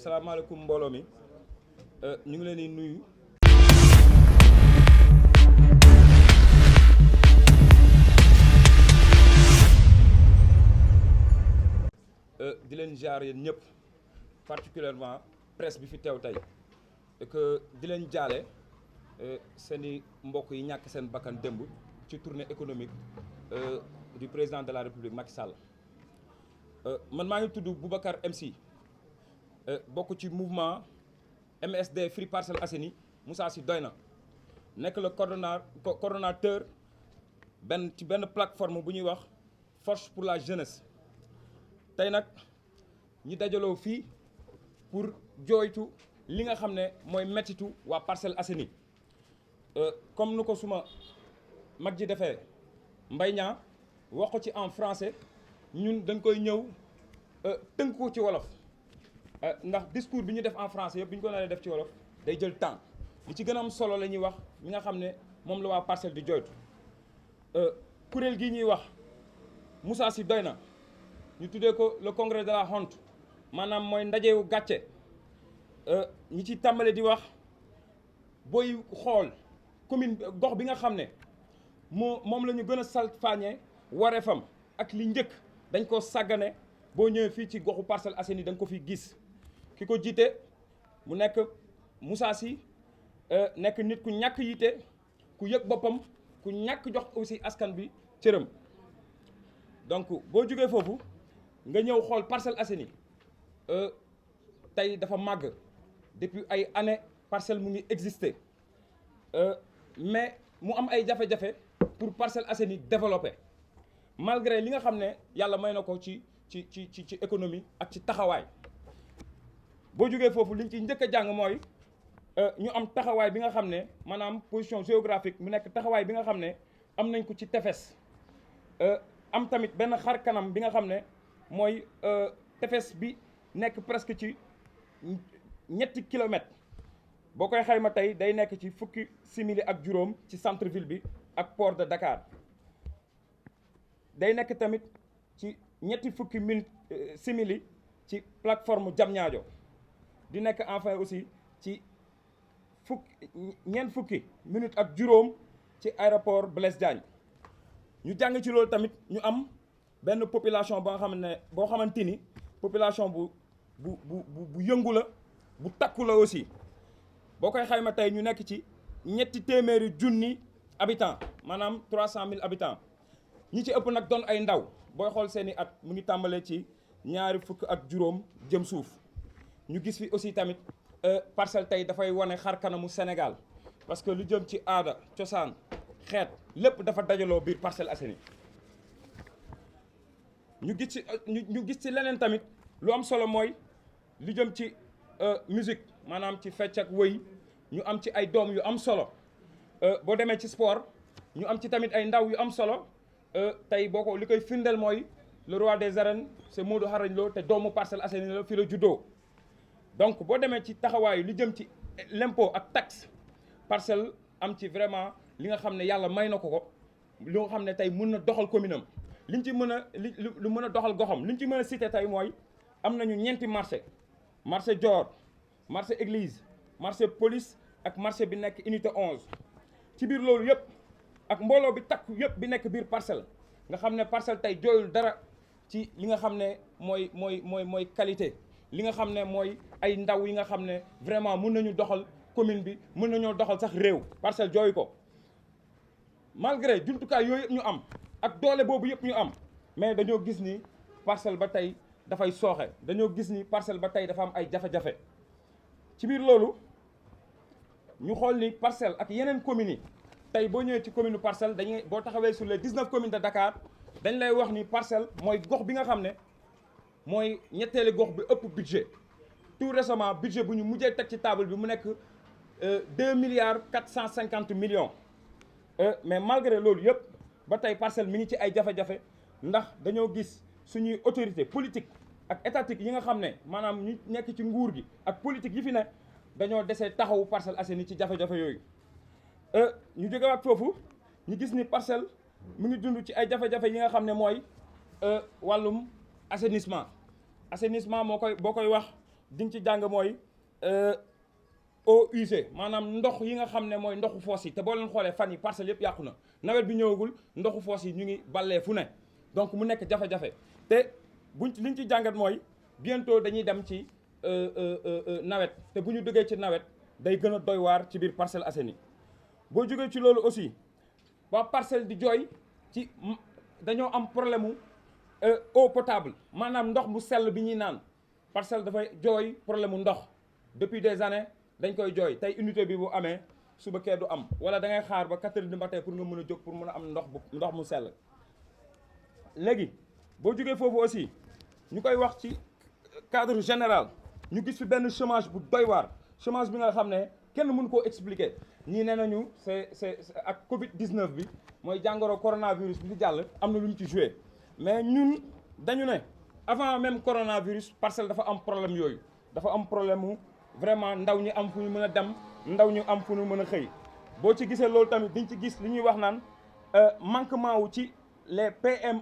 salaamaaleykum mbooloo mi ñu ngi leen di nuyu. di leen jaar yéen ñëpp particulièrement presse bi fi teew tey et que di leen jaale seeni mbokk yi ñàkk seen bakkan démb ci tournée économique du président de la République Macky Sall. man maa ngi tudd Boubacar MC bokk ci mouvement MSD Free Parcelles Assainies Moussa Sy Doyna nekk le coordonnateur ci benn plateforme bu ñuy wax Force pour la jeunesse. tey nag ñi dajaloo fii pour jooytu li nga xam ne mooy mettitu waa Parcelles Assainies comme nu ko suma mag ji defee Mbaye Niang wax ko ci en français ñun dañ koy ñëw tënk ko ci wolof ndax discours bi ñu def en français yëpp bi ñu ko naree def ci wolof day jël temps li ci gën a am solo la ñuy wax ñi nga xam ne moom la waa Parcelles di jooytu kuréel gii ñuy wax Moussa Sy Doyna ñu tuddee ko le congrès de la honte maanaam mooy ndajewu gàcce ñi ci tàmbale di wax booy xool commune gox bi nga xam ne moom la ñu gën a salfaañee wareefam ak li njëkk dañ ko sàggane boo ñëwee fii ci goxu Parcelles Assainies da nga ko fi gis ki ko jiite mu nekk Moussa Sy nekk nit ku ñàkk yitte ku yëg boppam ku ñàkk jox aussi askan bi cëram donc boo jógee foofu nga ñëw xool Parcelles Assainies tey dafa màgg depuis ay années Parcelles mu ngi exister mais mu am ay jafe-jafe pour Parcelles Assainies développer malgré li nga xam ne yàlla may na ko ci économie ak ci taxawaay boo jógee foofu liñ ci njëkk a jàng mooy ñu am taxawaay bi nga xam ne maanaam position géographique mu nekk taxawaay bi nga xam ne am nañ ko ci tefes am tamit benn xar kanam bi nga xam ne mooy tefes bi nekk presque ci ñetti kilomètres boo koy xayma tey day nekk ci fukki simili ak juróom ci centre ville bi ak port de Dakar day nekk tamit ci ñetti fukki simili ci plateforme Diamniadio di nekk enfin aussi ci ñeent fukki minutes ak juróom ci aéroport Blaise Diagne ñu jàng ci loolu tamit ñu am benn population boo xamante ni population bu yëngu la bu takku la aussi boo koy xayma tey ñu nekk ci ñetti téeméeri junni habitants maanaam 300 000 habitants ñi ci ëpp nag doon ay ndaw booy xool seeni at mu ngi tàmbalee ci ñaari fukk ak juróom jëm suuf ñu gis fi aussi tamit Parcelles tey dafay wane xar kanamu Sénégal parce que lu jëm ci aada cosaan xeet lépp dafa dajaloo biir Parcelles Assainies ñu gis ci leneen tamit lu am solo mooy lu jëm ci musique maanaam ci fecc ak wëy ñu am ci ay doom yu am solo boo demee ci sport ñu am ci tamit ay ndaw yu am solo tey boo ko li koy firndeel mooy le roi des arènes c'est Modou Xarañ Lo te doomu Parcelles Assainies la fi la juddoo donc boo demee ci taxawaayu li jëm ci l'impôt ak taxe Parcelles am ci vraiment li nga xam ne yàlla may na ko li nga xam ne tey mën na doxal commune am liñ ci mën a lu mën a doxal goxam liñ ci mën a cité tey mooy am nañu ñeenti marché Dior marché église marché police ak marché bi nekk unité 11 ci biir loolu yëpp ak mbooloo bi takku yëpp bi nekk biir Parcelles nga xam ne Parcelles tey jooyul dara ci li nga xam ne mooy qualité li nga xam ne mooy ay ndaw yi nga xam ne vraiment mën nañu doxal commune bi mën nañoo doxal sax réew Parcelles jooyu ko malgré jumtukaay yooyu yëpp ñu am ak doole boobu yëpp ñu am mais dañoo gis ni Parcelles ba tey dafay sooxe dañoo gis ni Parcelles ba tey dafa am ay jafe-jafe ci biir loolu ñu xool ni Parcelles ak yeneen communes yi tey boo ñëwee ci commune Parcelles dañuy boo taxawee sur les 19 communes de Dakar dañ lay wax ni Parcelles mooy gox bi nga xam ne mooy ñetteeli gox bi ëpp budget tout récemment budget bu ñu mujjee teg ci table bi mu nekk 2,450 milliards mais malgré loolu yëpp ba tey Parcelles mi ngi ci ay jafe-jafe ndax dañoo gis suñuy autorité politique ak étatique yi nga xam ne maanaam ñu nekk ci nguur gi ak politique yi fi ne dañoo desee taxawu Parcelles Assainies ci jafe-jafe yooyu ñu jógewaat foofu ñu gis ni Parcelles mu ngi dund ci ay jafe-jafe yi nga xam ne mooy wàllum assainissement assainissement boo koy wax di nga ci jàng mooy eaux usées maanaam ndox yi nga xam ne mooy ndoxu foos yi te boo leen xoolee fan yi parcelles yëpp yàqu na nawet bi ñëwagul ndoxu foos yi ñu ngi ballee fu ne donc mu nekk jafe-jafe te liñ ci jàngat mooy bientôt dañuy dem ci nawet te bu ñu duggee ci nawet day gën a doy waar ci biir Parcelles Assainies boo jógee ci loolu aussi waa parcelle di jooy ci dañoo am problème mu eau potable maanaam ndox mu sell bi ñuy naan parcelle dafay jooy problème mu ndox depuis des années dañ koy jooy tey unité bi bu amee suba kee du am wala da ngay xaar ba 4 heures du matin pour nga mën a jóg pour mën a am ndox mu sell. léegi boo jógee foofu aussi ñu koy wax ci cadre général ñu gis fi benn chômage bu doy waar chômage bi nga xam ne kenn mënu koo expliquer ñii nee nañu c'est ak Covid 19 bi mooy jàngoro coronavirus bi fi jàll am na lu ñu ci joué mais ñun dañu ne avant même coronavirus parcelle dafa am problème yooyu dafa am problème mu vraiment ndaw ñi am fu ñu mën a dem ndaw ñu am fu ñu mën a xëy boo ci gisee loolu tamit diñ ci gis li ñuy wax naan manquement wu ci les PME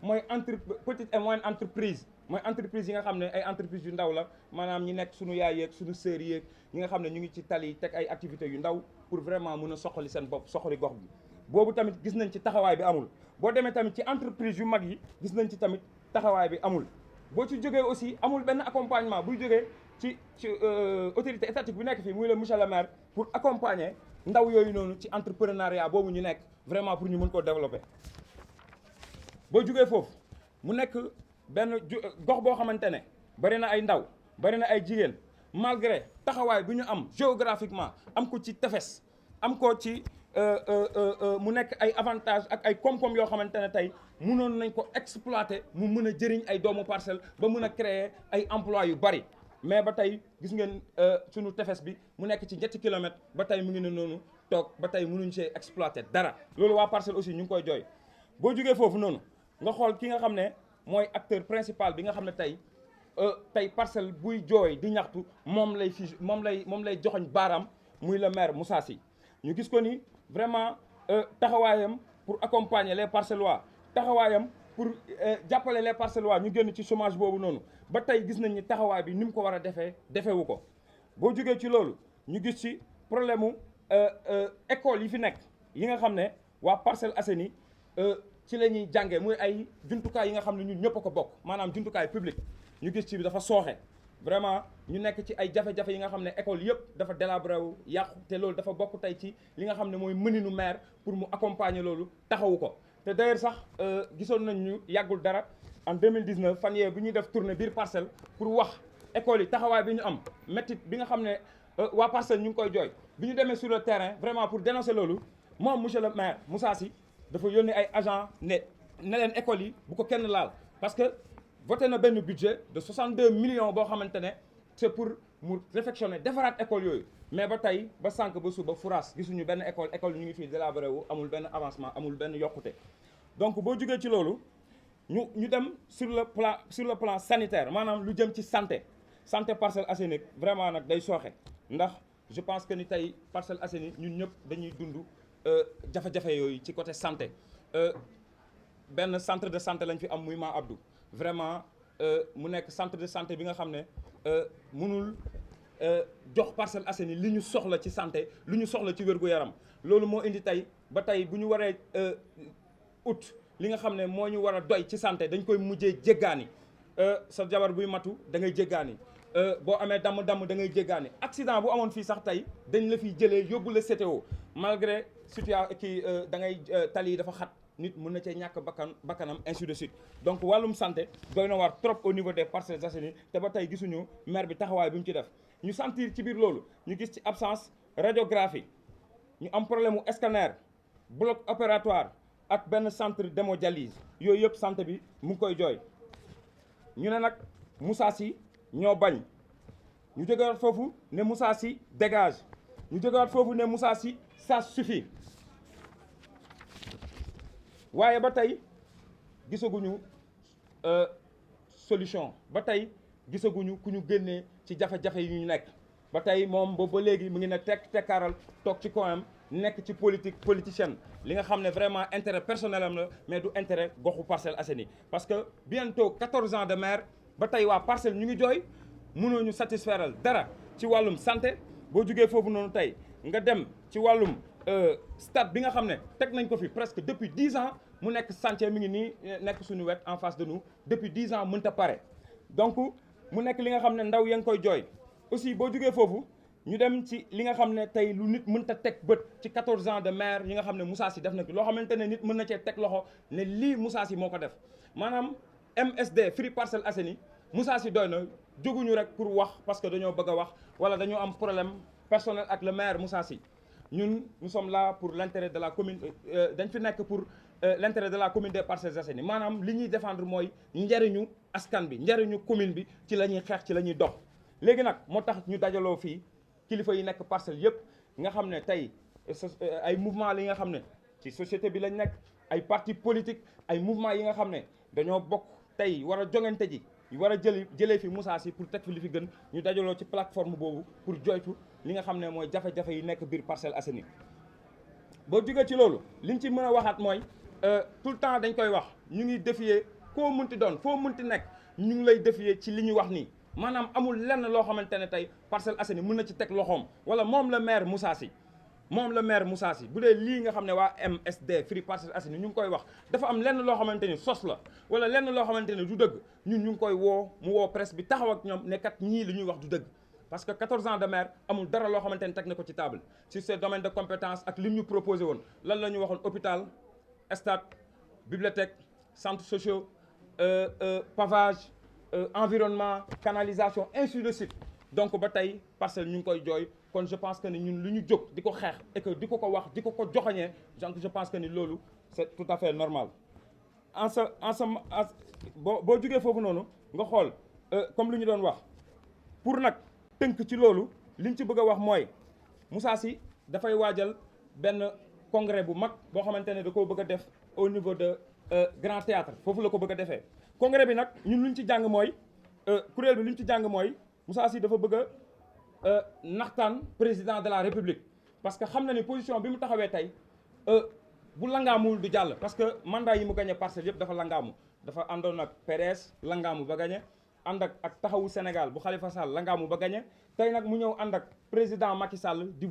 mooy petite et moyenne entreprise mooy entreprise yi nga xam ne ay entreprise yu ndaw la maanaam ñi nekk suñu yaay yeeg suñu sœur yeeg ñi nga xam ne ñu ngi ci tali teg ay activités yu ndaw pour vraiment mën a soxali seen bopp soxali gox bi boobu tamit gis nañ ci taxawaay bi amul boo demee tamit ci entreprise yu mag yi gis nañ ci tamit taxawaay bi amul boo ci jógee aussi amul benn accompagnement buy jógee ci autorité étatique bu nekk fii muy le monsieur le maire pour accompagner ndaw yooyu noonu ci entrepreneuriat boobu ñu nekk vraiment pour ñu mën koo développer boo jógee foofu mu nekk benn gox boo xamante ne bari na ay ndaw bari na ay jigéen malgré taxawaay bu ñu am géographiquement am ko ci tefes am ko ci mu nekk ay avantages ak ay koom-koom yoo xamante ne tey mënoon nañ ko exploiter mu mën a jëriñ ay doomu parcelle ba mën a créer ay emplois yu bari mais ba tey gis ngeen sunu tefes bi mu nekk ci 7 kilomètres ba tey mu ngi ne noonu toog ba tey mënuñ see exploiter dara loolu waa parcelle aussi ñu ngi koy jooy boo jógee foofu noonu nga xool ki nga xam ne mooy acteur principal bi nga xam ne tey parcelle buy jooy di ñaxtu moom lay joxoñ baaraam muy le maire Moussa Sy ñu gis ko ni vraiment taxawaayam pour accompagner les parcellois taxawaayam pour jàppale les parcellois ñu génn ci chômage boobu noonu ba tey gis nañ ni taxawaay bi ni mu ko war a defeewu ko boo jógee ci loolu ñu gis ci problème mu école yi fi nekk yi nga xam ne waa Parcelles Assainies ci la ñuy jàngee muy ay jumtukaay yi nga xam ne ñun ñëpp a ko bokk maanaam jumtukaay public ñu gis ci bi dafa sooxe vraiment ñu nekk ci ay jafe-jafe yi nga xam ne école yëpp dafa délabré wu yàqu te loolu dafa bokk tey ci li nga xam ne mooy mëninu maire pour mu accompagner loolu taxawu ko te d'ailleurs sax gisoon nañ ñu yàggul dara en 2019 fan yee bu ñuy def tournée biir parcelle pour wax école yi taxawaay bi ñu am métti bi nga xam ne waa parcelle ñu ngi koy jooy bi ñu demee sur le terrain vraiment pour dénoncer loolu moom monsieur le maire Moussa Sy dafa yónnee ay agent ne leen école yi bu ko kenn laal parce que voté na benn budget de 62 millions boo xamante ne c'est pour mu réfectionner defaraat école yooyu mais ba tey ba sànq ba suba furaas gisuñu benn école ñu ngi fii délabré wu amul benn avancement amul benn yokkute donc boo jógee ci loolu ñu dem sur le plan sanitaire maanaam lu jëm ci santé Parcelles Assainies vraiment nag day sooxe ndax je pense que ni tey Parcelles Assainies ñun ñëpp dañuy dund jafe-jafe yooyu ci côté santé benn centre de santé lañ fi am muy Ma Abdou vraiment mu nekk centre de santé bi nga xam ne mënul jox Parcelles Assainies li ñu soxla ci santé lu ñu soxla ci wér-gu-yaram loolu moo indi tey ba tey bu ñu waree ut li nga xam ne moo ñu war a doy ci santé dañ koy mujjee jéggaani sa jabar buy matu da ngay jéggaani boo amee damm da ngay jéggaani accident bu amoon fii sax tey dañ la fiy jëlee yóbbu la CTO malgré situation kii da ngay tali yi dafa xat nit mën na cee ñàkk bakkanam ainsi de suite donc wàllum santé doy na war trop au niveau des Parcelles Assainies te ba tey gisuñu maire bi taxawaay bi mu ci def ñu sentir ci biir loolu ñu gis ci absence radiographie ñu am problème mu scanner bloc opératoire ak benn centre d'hémodialyse yooyu yëpp santé bi mu ngi koy jooy ñu ne nag Moussa Sy ñoo bañ ñu jógewaat foofu ne Moussa Sy dégage ñu jógewaat foofu ne Moussa Sy ça suffit waaye ba tey gisaguñu solution ba tey gisaguñu ku ñu génnee ci jafe-jafe yi ñu nekk ba tey moom boobu ba léegi mu ngi ne tekkaaral toog ci coin nekk ci politicienne li nga xam ne vraiment intérêt personnel am la mais du intérêt goxu Parcelles Assainies parce que bientôt 14 ans de maire ba tey waa Parcelles ñu ngi jooy mënoo ñu satisfairal dara ci wàllum santé. boo jugee foofu noonu tey nga dem ci wàllum stade bi nga xam ne teg nañ ko fi presque depuis 10 ans mu nekk chantier mi ngi nii nekk suñu wet en face de nous depuis 10 ans mënta pare. donc mu nekk li nga xam ne ndaw ya ngi koy jooy aussi boo jugee foofu ñu dem ci li nga xam ne tey lu nit mënta teg bët ci 14 ans de maire yi nga xam ne Moussa Sy def na ki loo xamante ne nit mën na cee teg loxo ne lii Moussa Sy moo ko def maanaam MSD Free Parcelles Assainies Moussa Sy doy na jóguñu rek pour wax parce que dañoo bëgg a wax wala dañoo am problème personnel ak le maire Moussa Sy ñun nous sommes là pour l'intérêt de la commune dañ fi nekk pour l'intérêt de la commune des Parcelles Assainies maanaam li ñuy défendre mooy njariñu askan bi njariñu commune bi ci la ñuy xeex ci la ñuy dox. léegi nag moo tax ñu dajaloo fii kilifa yi nekk Parcelles yëpp nga xam ne tey ay mouvement li nga xam ne ci société bi lañ nekk ay parti politique ay mouvement yi nga xam ne dañoo bokk tey war a jongante ji war a jëlee fi Moussa Sy pour teg fi li fi gën ñu dajaloo ci plateforme boobu pour joytu li nga xam ne mooy jafe-jafe yi nekk biir Parcelles Assainies. boo jógee ci loolu liñ ci mën a waxaat mooy tout le temps dañ koy wax ñu ngi défier koo munti doon foo munti nekk ñu ngi lay défier ci li ñu wax nii maanaam amul lenn loo xamante ne tey Parcelles Assainies mën na ci teg loxoom wala moom la maire Moussa Sy bu dee lii nga xam ne waa MSD Free Parcelles Assainies ñu ngi koy wax dafa am lenn loo xamante ni sos la wala lenn loo xamante ne du dëgg ñun ñu ngi koy mu woo presse bi taxaw ak ñoom ne kat ñii li ñuy wax du dëgg parce que 14 ans de maire amul dara loo xamante ni teg na ko ci table sur ces domaines de compétence ak lim ñu proposé woon lan la ñu waxoon hôpital stade bibliothèque centres sociaux pavage environnement canalisation ainsi de suite donc ba tey Parcelles ñu ngi koy jooy kon je pense que ni ñun lu ñu jóg di ko xeex et que di ko wax di ko joxañee donc je pense que ni loolu c'est tout à fait normal boo jógee foofu noonu nga xool comme lu ñu doon wax pour nag tënk ci loolu liñ ci bëgg a wax mooy Moussa Sy dafay waajal benn congrès bu mag boo xamante ne da koo bëgg a def au niveau de Grand Théâtre foofu la ko bëgg a defee congrès bi nag ñun luñ ci jàng mooy kuréel bi luñ ci jàng mooy Moussa Sy dafa bëgg a naxtaan président de la République parce que xam na ni position bi mu taxawee tey bu langaamuwul du jàll parce que mandat yi mu gagné Parcelles yëpp dafa langaamu dafa àndoon ak PDS langaamu ba gagné ànd ak taxawu Sénégal bu Khalifa Sall langaamu ba gagné tey nag mu ñëw ànd ak président Macky Sall di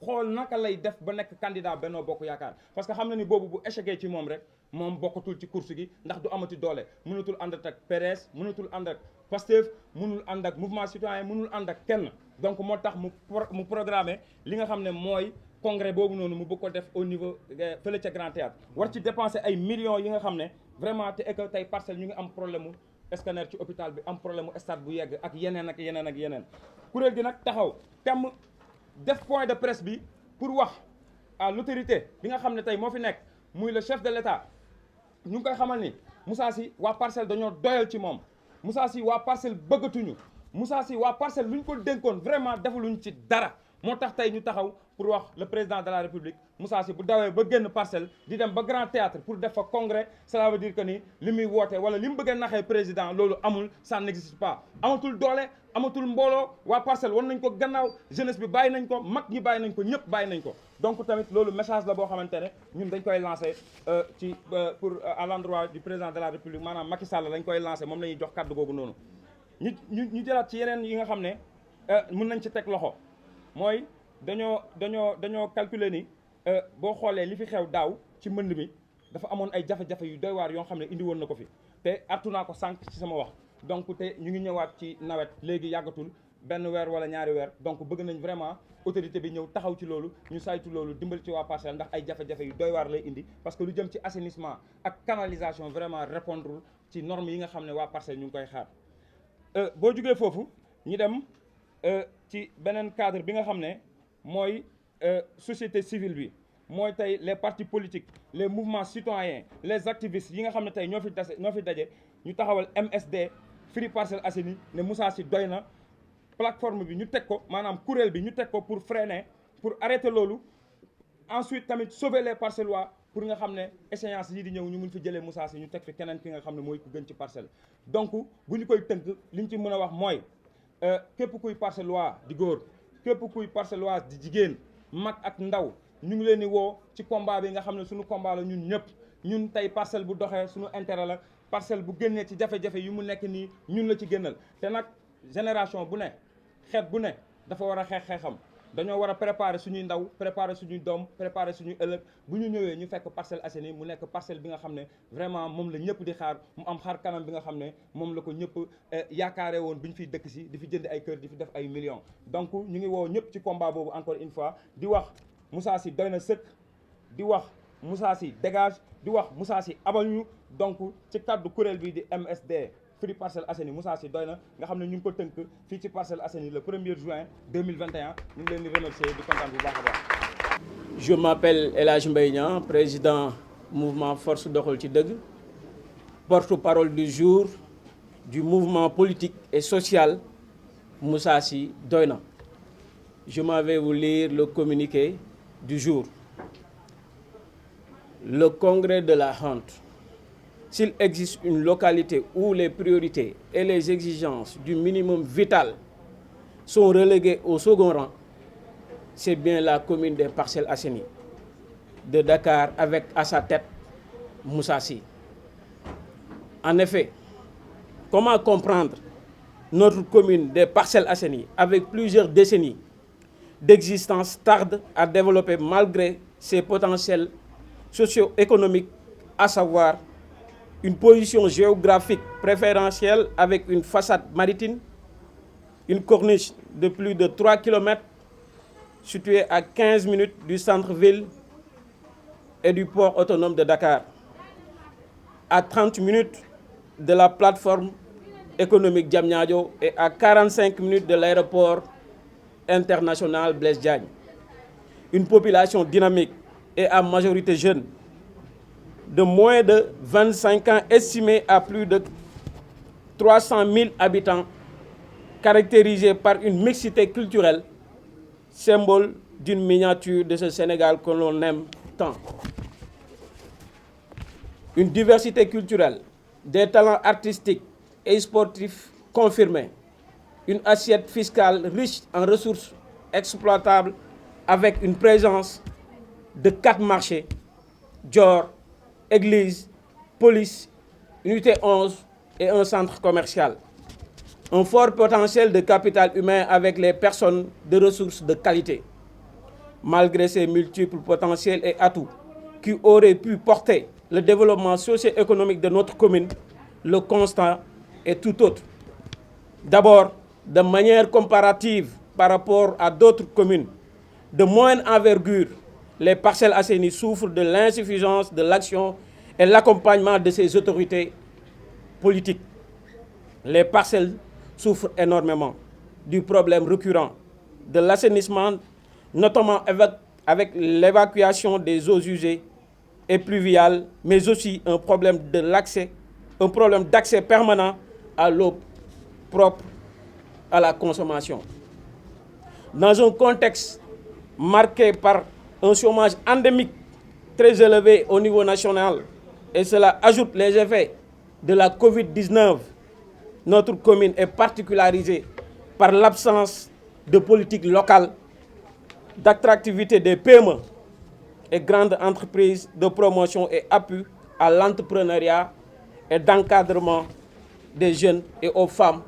xool naka lay def ba nekk candidat Benno Bokk Yaakaar parce que xam na ni boobu bu échecgee ci moom rek moom bokkatul ci course gi ndax du amati doole mënatul ànd ak PDS mënatul ànd ak Pastef mënul ànd ak mouvement citoyen mënul ànd ak kenn donc moo tax mu programmé li nga xam ne mooy congrès boobu noonu mu bëgg ko def au niveau fële ca Grand Théâtre war ci dépenser ay millions yi nga xam ne vraiment te que tey Parcelles ñu ngi am problème mu scanner ci hôpital bi am problème mu stade bu yegg ak yeneen ak yeneen ak yeneen kuréel gi nag taxaw temm def point de presse bi pour wax à l'autorité bi nga xam ne tey moo fi nekk muy le chef de l'État ñu ngi koy xamal ni Moussa Sy waa Parcelles dañoo doyal ci moom Moussa Sy waa Parcelles bëggatuñu Moussa Sy waa Parcelles lu ñu ko dénkoon vraiment defaluñ ci dara moo tax tey ñu taxaw pour wax le président de la République Moussa Sy bu dawee ba génn Parcelles di dem ba Grand Théâtre pour def fa congrès cela veut dire que ni li muy woote wala li mu bëgg a naxee président loolu amul ça n'existe pas amatul doole amatul mbooloo waa Parcelles wan nañ ko gannaaw jeunesse bi bàyyi nañ ko mag ñi bàyyi nañ ko ñëpp bàyyi nañ ko donc tamit loolu message la boo xamante ne ñun dañ koy lancé pour à l'endroit du président de la République maanaam Macky Sall lañ koy lancé moom la ñuy jox kàddu googu noonu ñu jëlaat ci yeneen yi nga xam ne mën nañ ci teg loxo mooy dañoo calculer ni boo xoolee li fi xew daaw ci mbënd mi dafa amoon ay jafe-jafe yu doy waar yoo xam ne indi woon na ko fi te artu naa ko sànq ci sama wax donc te ñu ngi ñëwaat ci nawet léegi yàggatul benn weer wala ñaari weer donc bëgg nañ vraiment autorité bi ñëw taxaw ci loolu ñu saytu loolu dimbali ci waa Parcelles ndax ay jafe-jafe yu doy waar lay indi parce que lu jëm ci assainissement ak canalisation vraiment répondre ci normes yi nga xam ne waa Parcelles ñu ngi koy xaar boo jugee foofu ñu dem ci beneen cadre bi nga xam ne mooy société civile bi mooy tey les partis politiques les mouvements citoyens les activistes yi nga xam ne tey ñoo fi daje ñu taxawal MSD Free Parcelles Assainies ne Moussa Sy doy na plateforme bi ñu teg ko maanaam kuréel bi ñu teg ko pour freiner pour arrêter loolu ensuite tamit sauver les Parcellois pour nga xam ne échéance yi di ñëw ñu mun fi jëlee Moussa Sy ñu teg fi keneen ki nga xam ne mooy ku gën ci Parcelles donc bu ñu koy tënk li ñu ci mën a wax mooy képp kuy Parcellois di góor képp kuy Parcellois di jigéen mag ak ndaw ñu ngi leen di woo ci combat bi nga xam ne suñu combat la ñun ñëpp ñun tey Parcelles bu doxee suñu intérêt la parcelle bu génnee ci jafe-jafe yi mu nekk nii ñun la ci génnal te nag génération bu ne xeet bu ne dafa war a xeexam dañoo war a préparer suñuy ndaw préparer suñuy doom préparer suñuy ëllëg bu ñu ñëwee ñu fekk Parcelles Assainies mu nekk parcelle bi nga xam ne vraiment moom la ñëpp di xaar mu am xar kanam bi nga xam ne moom la ko ñëpp yaakaare woon bi ñu fiy dëkk si di fi jënd ay kër di fi def ay millions. donc ñu ngi woo ñëpp ci combat boobu encore une fois di wax Moussa Sy doy na sëkk di wax Moussa Sy dégage di wax Moussa Sy abal ñu donc ci kaddu kuréel bi di MSD Free Parcelles Assainies Moussa Sy doy na nga xam ne ñu ngi ko tënk fii ci Parcelles Assainies le 1er juin 2021 ñu ngi leen di remercier di kontaan bu baax a baax. Je m'appelle El Hadj Mbaye Niang, président mouvement Force Doxal ci Dëgg, porte-parole du jour du mouvement politique et social Moussa Sy doy na. Je m'en vais vous lire le communiqué du jour. Le congrès de la honte. S'il existe une localité où les priorités et les exigences du minimum vital sont reléguées au second rang, c'est bien la commune des Parcelles Assainies de Dakar avec à sa tête Moussa Sy. En effet, comment comprendre notre commune des Parcelles Assainies avec plusieurs décennies d'existence tarde à développer malgré ses potentiels socio-économiques, à savoir une position géographique préférentielle avec une façade maritime, une corniche de plus de 3 km située à 15 minutes du centre-ville et du port autonome de Dakar, à 30 minutes de la plateforme économique Diamniadio et à 45 minutes de l'aéroport international Blaise Diagne. Une population dynamique et à majorité jeune, de moins de 25 ans estimée à plus de 300 000 habitants, caractérisée par une mixité culturelle, symbole d'une miniature de ce Sénégal que l'on aime tant. Une diversité culturelle, des talents artistiques et sportifs confirmés, une assiette fiscale riche en ressources exploitables avec une présence de 4 marchés, Dior, église, police, unité 11 et un centre commercial. Un fort potentiel de capital humain avec les personnes de ressources de qualité. Malgré ces multiples potentiels et atouts qui auraient pu porter le développement socio-économique de notre commune, le constat est tout autre. D'abord, de manière comparative par rapport à d'autres communes de moindre envergure, les Parcelles Assainies souffrent de l'insuffisance de l'action et l'accompagnement de ses autorités politiques. Les parcelles souffrent énormément du problème récurrent de l'assainissement, notamment avec l'évacuation des eaux usées et pluviales, mais aussi un problème d'accès permanent à l'eau propre à la consommation. Dans un contexte marqué par un chômage endémique très élevé au niveau national, et cela ajoute les effets de la Covid-19, notre commune est particularisée par l'absence de politique locale, d'attractivité des PME et grandes entreprises de promotion et appui à l'entrepreneuriat et d'encadrement des jeunes et aux femmes,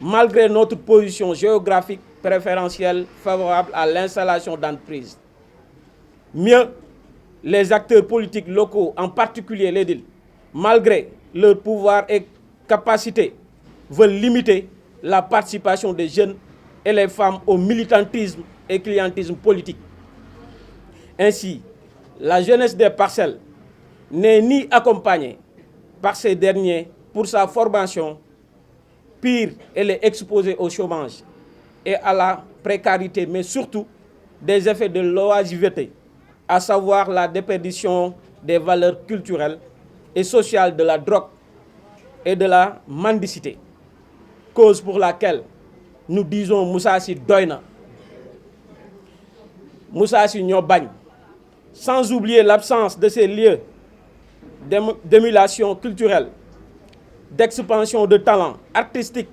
malgré notre position géographique préférentielle favorable à l'installation d'entreprises. Mieux, les acteurs politiques locaux, en particulier l'édile, malgré leur pouvoir et capacité, veulent limiter la participation des jeunes et les femmes au militantisme et clientélisme politique. Ainsi, la jeunesse des parcelles n'est ni accompagnée par ces derniers pour sa formation, pire, elle est exposée au chômage et à la précarité, mais surtout des effets de l'oisiveté, à savoir la déperdition des valeurs culturelles et sociales de la drogue et de la mendicité. Cause pour laquelle nous disons Moussa Sy doy na. Moussa Sy ñoo bañ. Sans oublier l'absence de ces lieux d'émulation culturelle, d'expansion de talents artistiques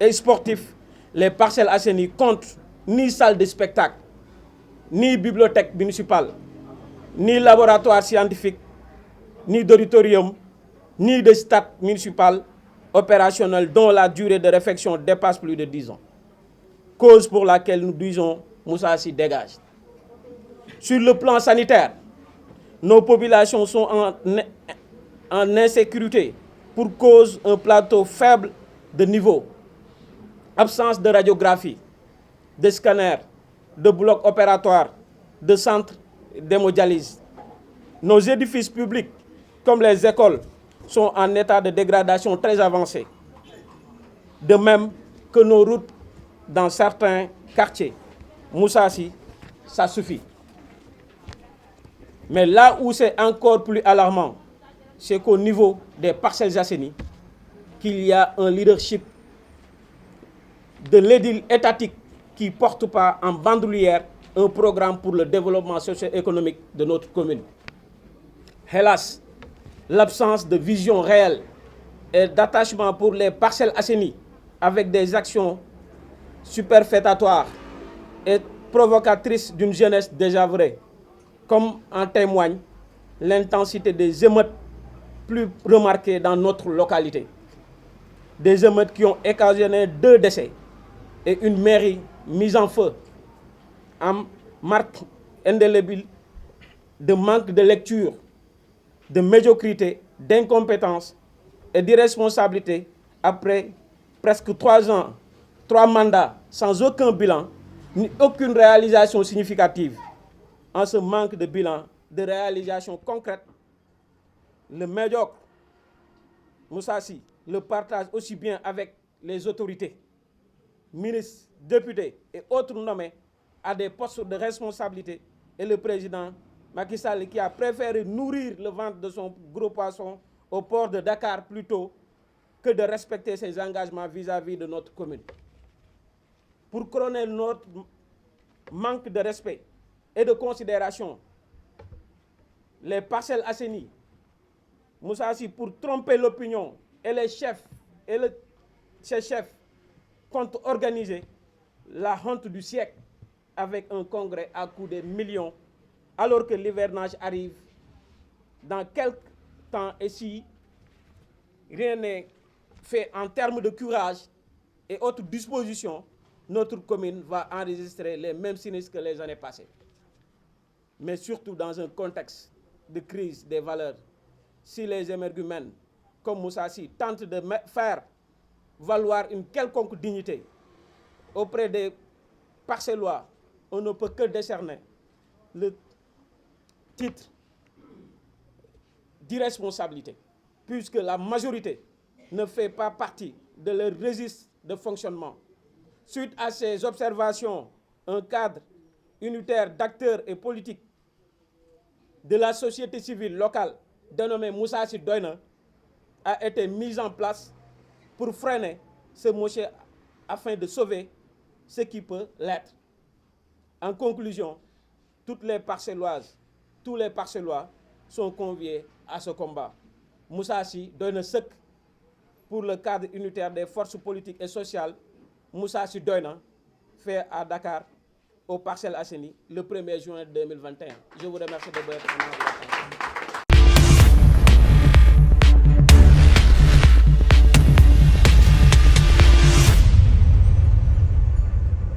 et sportifs, les Parcelles Assainies comptent ni salle de spectacle, ni bibliothèque municipale, ni laboratoire scientifique, ni d'auditorium, ni de stade municipal opérationnel dont la durée de réfection dépasse plus de 10 ans. Cause pour laquelle nous disons Moussa Sy dégage. Sur le plan sanitaire, nos populations sont en insécurité pour cause d'un plateau faible de niveau, absence de radiographie, de scanner, de blocs opératoires, de centres d'hémodialyse. Nos édifices publics, comme les écoles, sont en état de dégradation très avancé. De même que nos routes dans certains quartiers. Moussa Sy, ça suffit. Mais là où c'est encore plus alarmant, c'est qu'au niveau des Parcelles Assainies, qu'il y a un leadership de l'édile étatique qui ne porte pas en bandoulière un programme pour le développement socio-économique de notre commune. Hélas, l'absence de vision réelle et d'attachement pour les Parcelles Assainies avec des actions superfétatoires et provocatrices d'une jeunesse désœuvrée, comme en témoigne l'intensité des émeutes plus remarquées dans notre localité. Des émeutes qui ont occasionné 2 décès et une mairie mise en feu, en marque indélébile de manque de lecture, de médiocrité, d'incompétence et d'irresponsabilité après presque 3 ans, 3 mandats sans aucun bilan, ni aucune réalisation significative. En ce manque de bilan, de réalisation concrète, le médiocre Moussa Sy le partage aussi bien avec les autorités, ministres, députés et autres nommés à des postes de responsabilité et le président Macky Sall qui a préféré nourrir le ventre de son gros poisson au port de Dakar plutôt que de respecter ses engagements vis-à-vis de notre commune. Pour couronner notre manque de respect et de considération, les Parcelles Assainies, Moussa Sy, pour tromper l'opinion et les chefs et ses chefs, comptent organiser la honte du siècle avec un congrès à coût de millions, alors que l'hivernage arrive dans quelques temps et si rien n'est fait en termes de curage et autres dispositions, notre commune va enregistrer les mêmes sinistres que les années passées. Mais surtout dans un contexte de crise des valeurs, si les émergumènes comme Moussa Sy tentent de faire valoir une quelconque dignité auprès des Parcellois, on ne peut que décerner le titre d'irresponsabilité, puisque la majorité ne fait pas partie de leur registre de fonctionnement. Suite à ces observations, un cadre unitaire d'acteurs et politiques de la société civile locale, dénommé Moussa Sy Doyna, a été mis en place pour freiner ce monsieur afin de sauver ce qui peut l'être. En conclusion, toutes les Parcelloises, tous les Parcellois sont conviés à ce combat. Moussa Sy Doyna sëkk pour le cadre unitaire des forces politiques et sociales. Moussa Sy Doyna fait à Dakar, aux Parcelles Assainies, le 1er juin 2021. Je vous remercie de votre attention.